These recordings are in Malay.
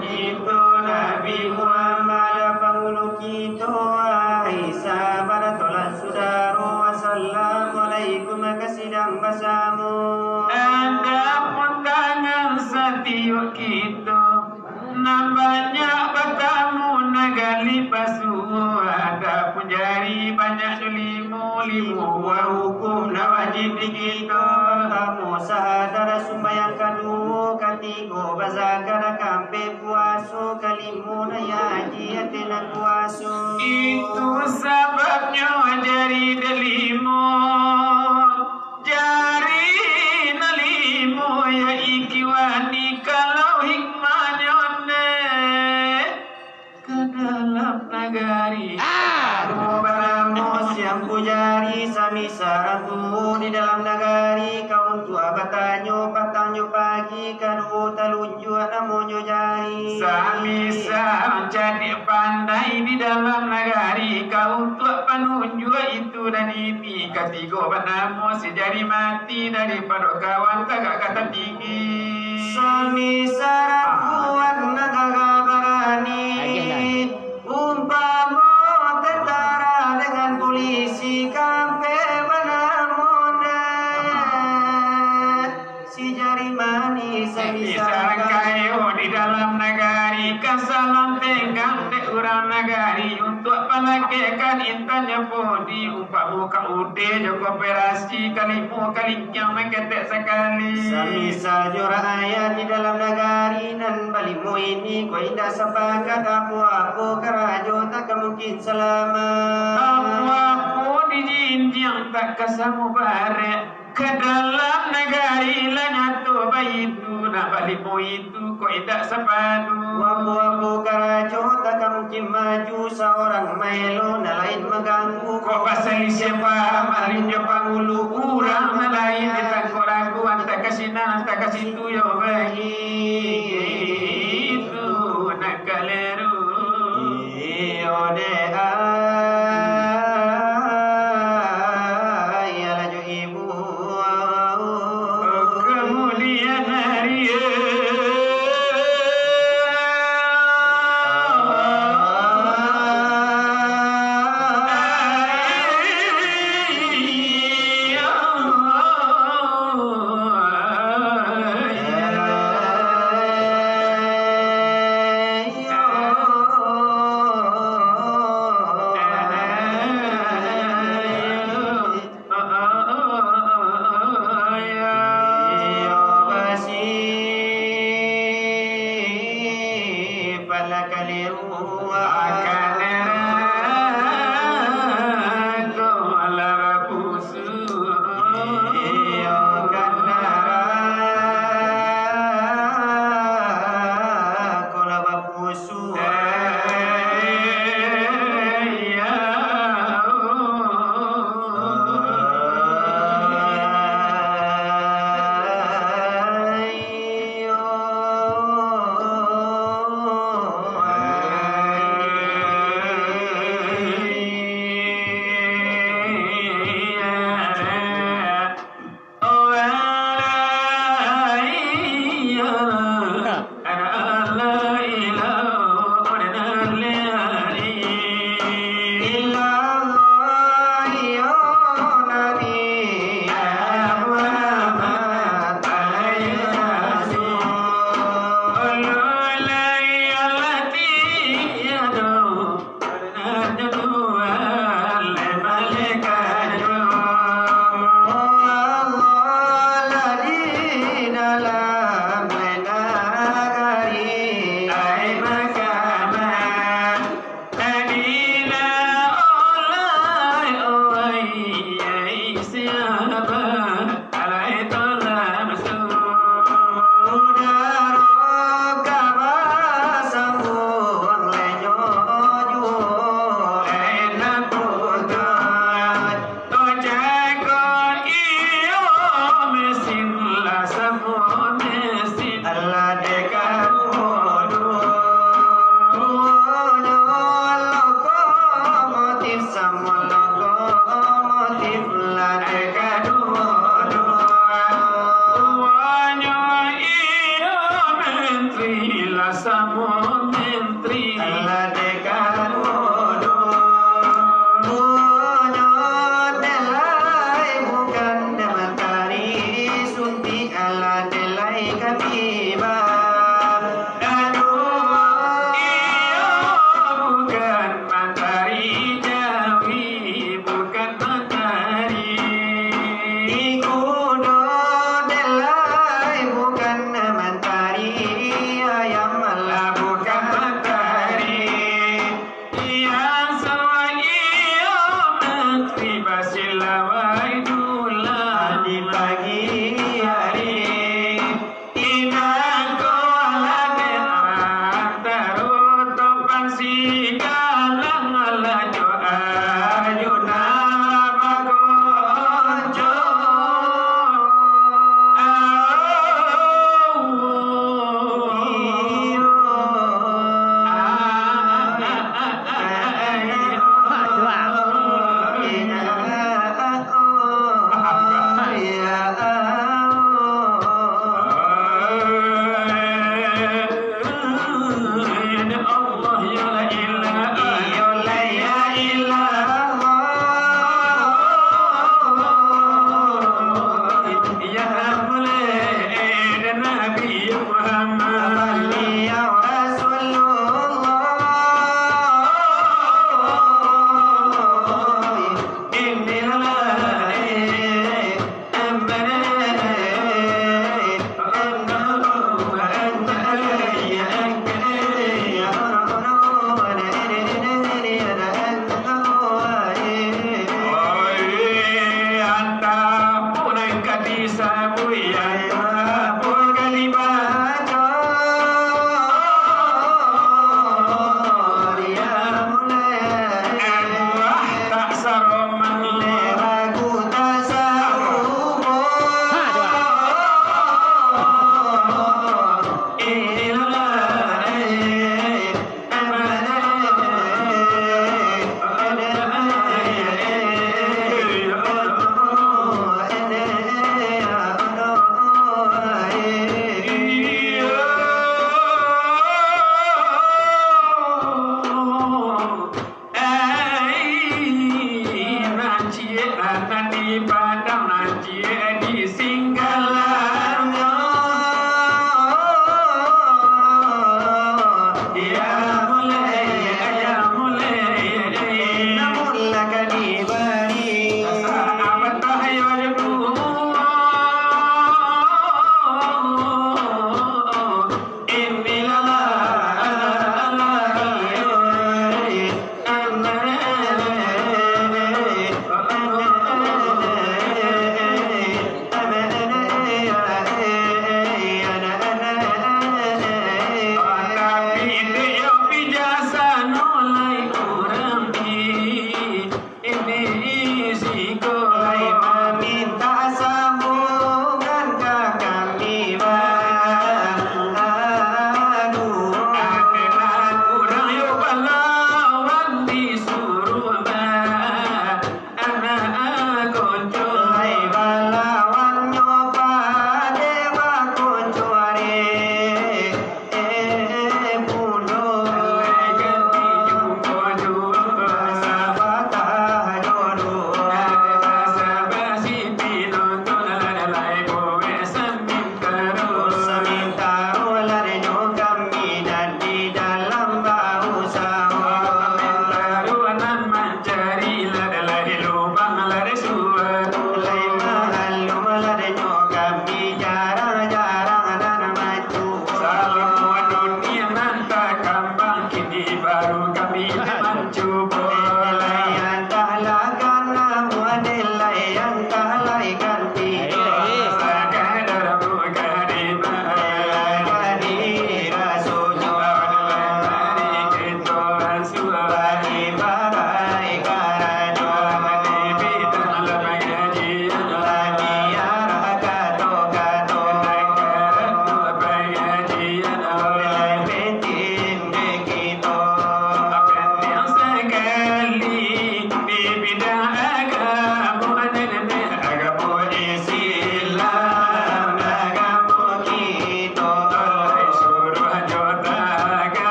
kita Nabi Muhammad pangulu kita Aisyah pada tolak saudara Wassalamualaikum kesidang basamu ada pun tangan setiap kita nambahnya bertamu nagali pasu ada pun jari banyak limu wa hukum na wajib kita bertamu sahadara sumbayang kadu katigo bazakara kampe puasu kalimu na yaji atena puasu itu sebabnya jari delimo jari nalimo ya ikiwani kalau hikmahnya ke dalam nagari Baramos yang pujari sami saratu di dalam nagari kaum tua batanyo patanyo pagi kadu talunju namonyo jari sami sa jadi pandai di dalam nagari kaum tua panunju itu dan ini katigo Baramos jari mati daripada kawan kagak kata tinggi sami saratu nagaga barani umpama tentara dengan polisi kampe manamona si jari manis bisa kayo di dalam nagari kasalam tenggang de urang nagari untuk palakekan intannya podi umpak buka ude joko operasi kalimu kalikyang meketek sekali samisa jora ayat di dalam nagari dan balimu ini kau indah sepakat apa kerajo tak mungkin selamat apa di jinjang tak kesamu barek ke dalam negari lanyato baitu nak balimu itu kau indah sepadu wapu kerajo tak mungkin maju seorang melo na lain mengganggu kok pasal siapa marinjo pangulu kurang na lain ditangkor aku anta kasina anta kasitu yo bayi itu nak kaleru ode ayala jo ibu kemudian hari menteri Allah dekat Munyot delai bukan matahari suntik Allah delai kapiba bukan matahari jawi bukan matahari Ikudo delai bukan matahari ayam Allah bukan matahari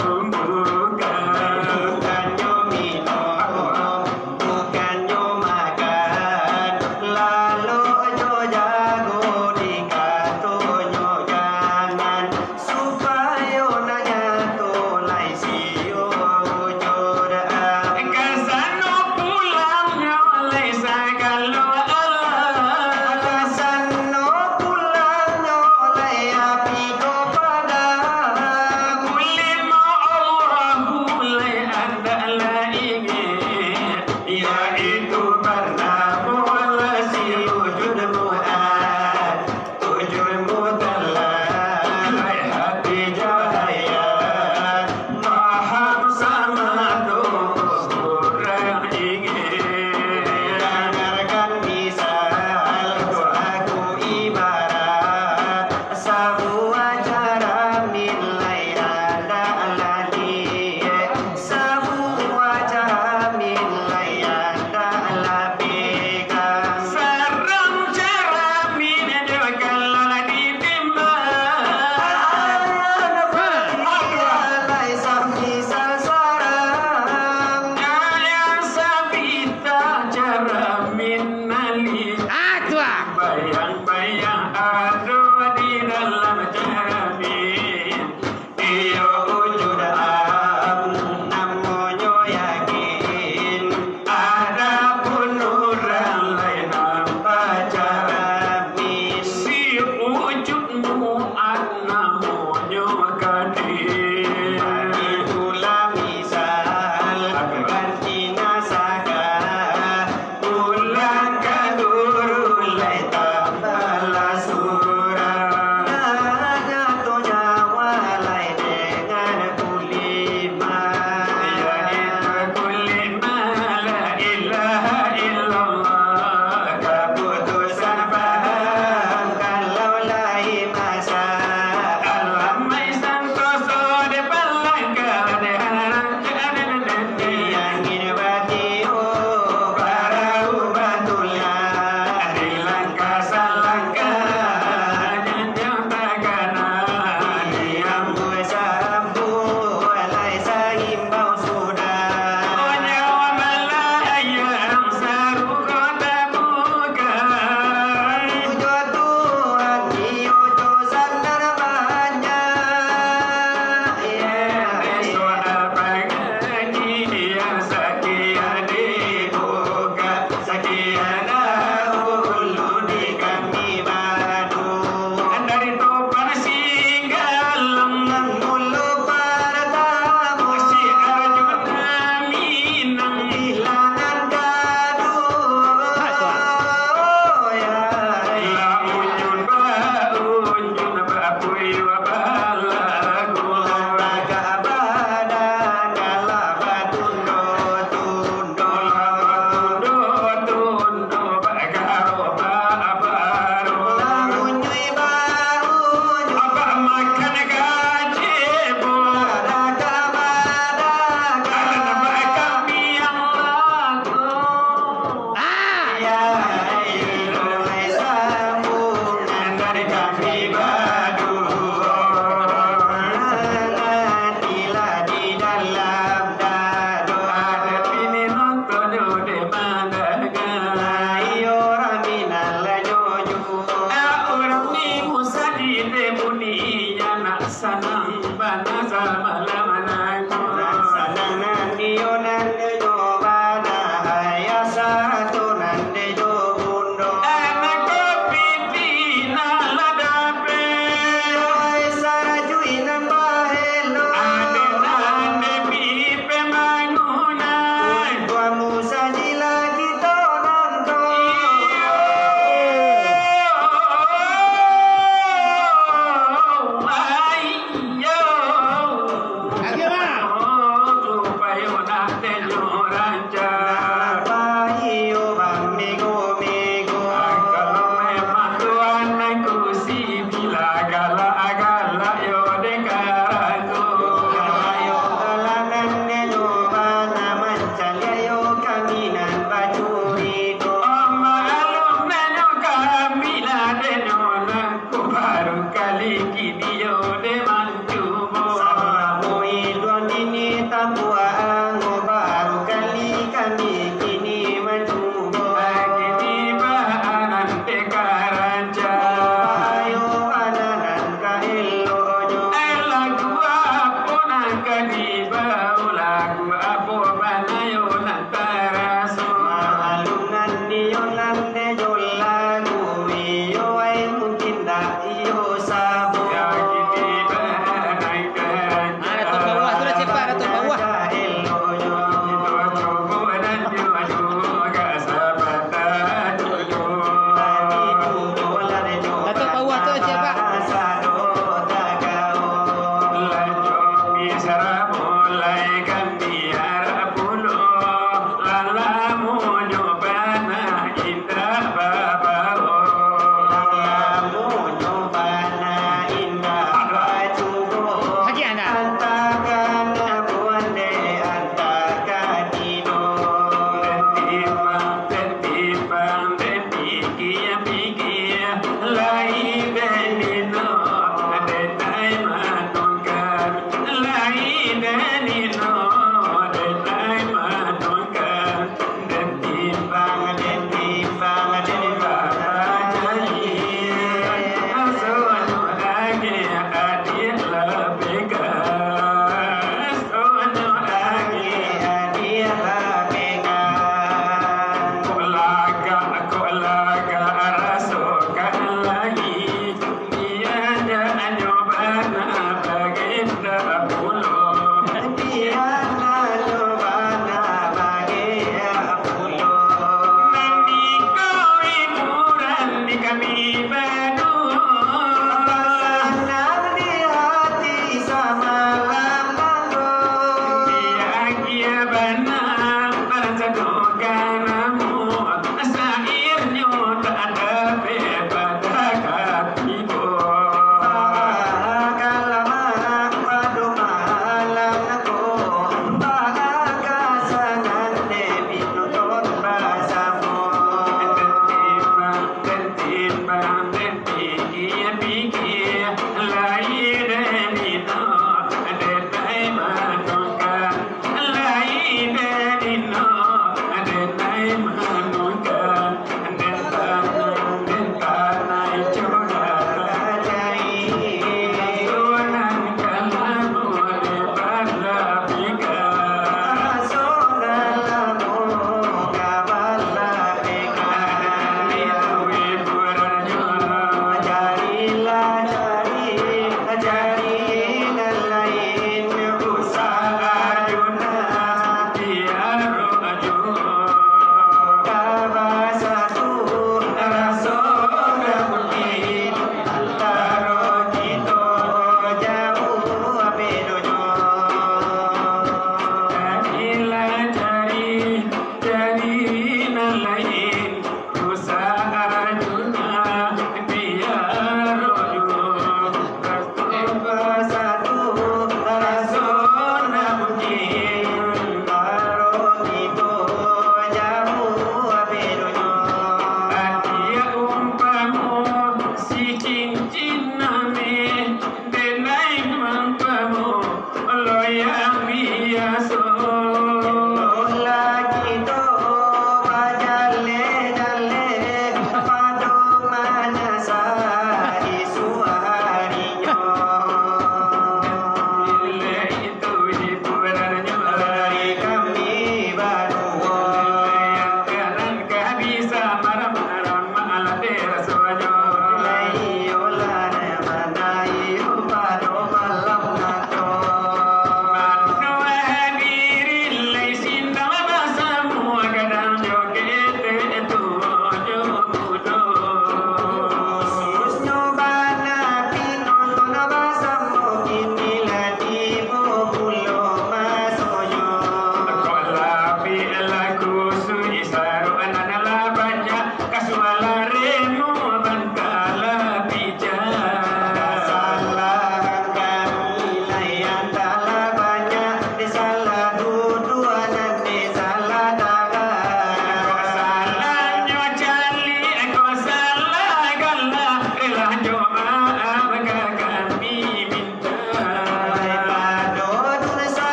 pembukaan. Bukan yo minum, bukan yo makan, lalu yo jago dikatu yo jangan, supaya nanya tolai siyo yo daa. Kasano pulangnya oleh segala Allah. Kasano pulang oleh api kepada Kulimo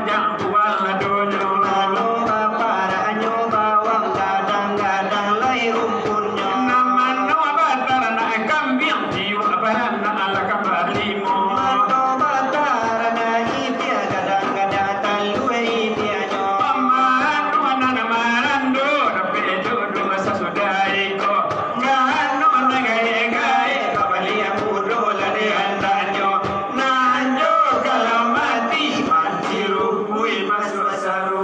pajak wala donyo Anu baparanyo bawang gadang-gadang lai rumpunyo namano batarana kambing jiwa barana ala kabalimo Mano batarana ipia gadang-gadang talue ipianyo pamano nana marando dapedo dua sasudai ko ngano nagae-gae Kabalia mudo lade andanyo nanjo kalau mati manjiru kui masuk saru